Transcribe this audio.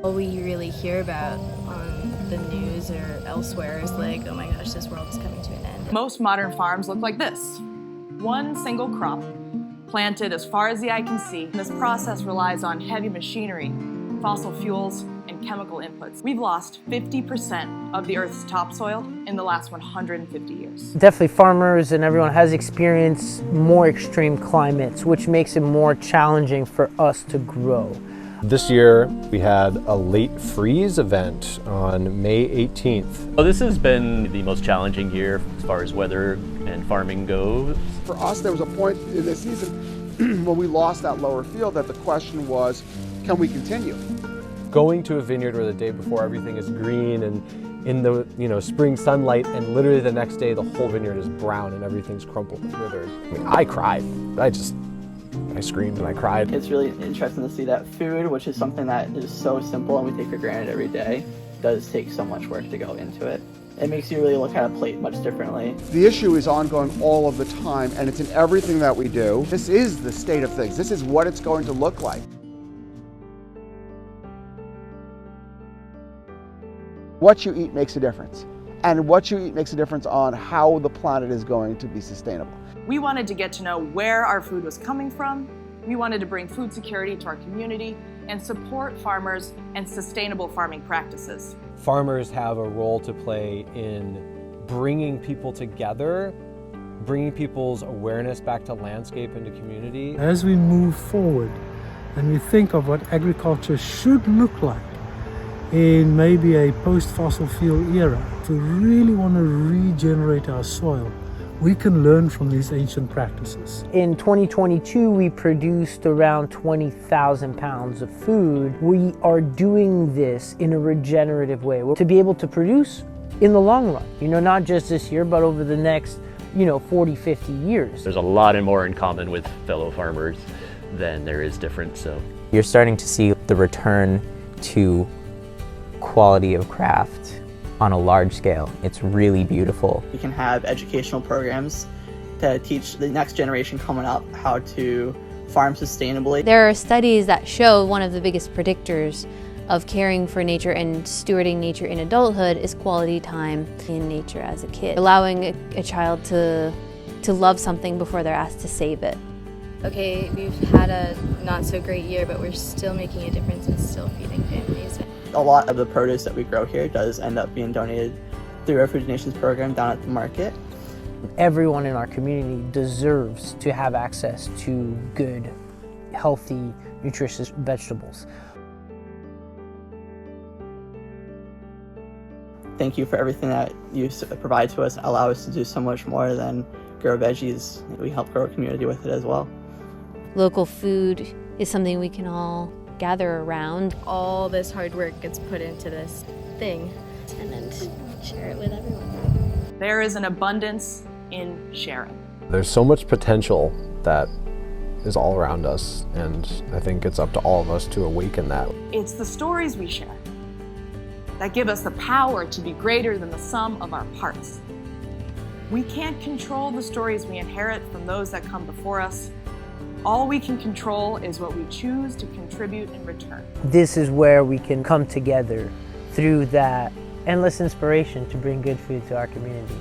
All we really hear about on the news or elsewhere is like, oh my gosh, this world is coming to an end. Most modern farms look like this. One single crop, planted as far as the eye can see. This process relies on heavy machinery, fossil fuels, and chemical inputs. We've lost 50% of the Earth's topsoil in the last 150 years. Definitely farmers and everyone has experienced more extreme climates, which makes it more challenging for us to grow. This year we had a late freeze event on May 18th. Well, this has been the most challenging year as far as weather and farming goes. For us, there was a point in this season when we lost that lower field that the question was, can we continue? Going to a vineyard where the day before everything is green and in the spring sunlight, and literally the next day the whole vineyard is brown and everything's crumpled and withered. I mean, I cried. I screamed and I cried. It's really interesting to see that food, which is something that is so simple and we take for granted every day, does take so much work to go into it. It makes you really look at a plate much differently. The issue is ongoing all of the time, and it's in everything that we do. This is the state of things. This is what it's going to look like. What you eat makes a difference, and what you eat makes a difference on how the planet is going to be sustainable. We wanted to get to know where our food was coming from. We wanted to bring food security to our community and support farmers and sustainable farming practices. Farmers have a role to play in bringing people together, bringing people's awareness back to landscape and to community. As we move forward and we think of what agriculture should look like in maybe a post-fossil fuel era, to really want to regenerate our soil, we can learn from these ancient practices. In 2022, we produced around 20,000 pounds of food. We are doing this in a regenerative way to be able to produce in the long run, not just this year, but over the next, 40, 50 years. There's a lot more in common with fellow farmers than there is difference. So you're starting to see the return to quality of craft on a large scale. It's really beautiful. We can have educational programs to teach the next generation coming up how to farm sustainably. There are studies that show one of the biggest predictors of caring for nature and stewarding nature in adulthood is quality time in nature as a kid. Allowing a child to love something before they're asked to save it. Okay, we've had a not so great year, but we're still making a difference and still feeding families. A lot of the produce that we grow here does end up being donated through our Food Donations program down at the market. Everyone in our community deserves to have access to good, healthy, nutritious vegetables. Thank you for everything that you provide to us and allow us to do so much more than grow veggies. We help grow a community with it as well. Local food is something we can all gather around. All this hard work gets put into this thing and then share it with everyone. There is an abundance in sharing. There's so much potential that is all around us, and I think it's up to all of us to awaken that. It's the stories we share that give us the power to be greater than the sum of our parts. We can't control the stories we inherit from those that come before us. All we can control is what we choose to contribute in return. This is where we can come together through that endless inspiration to bring good food to our community.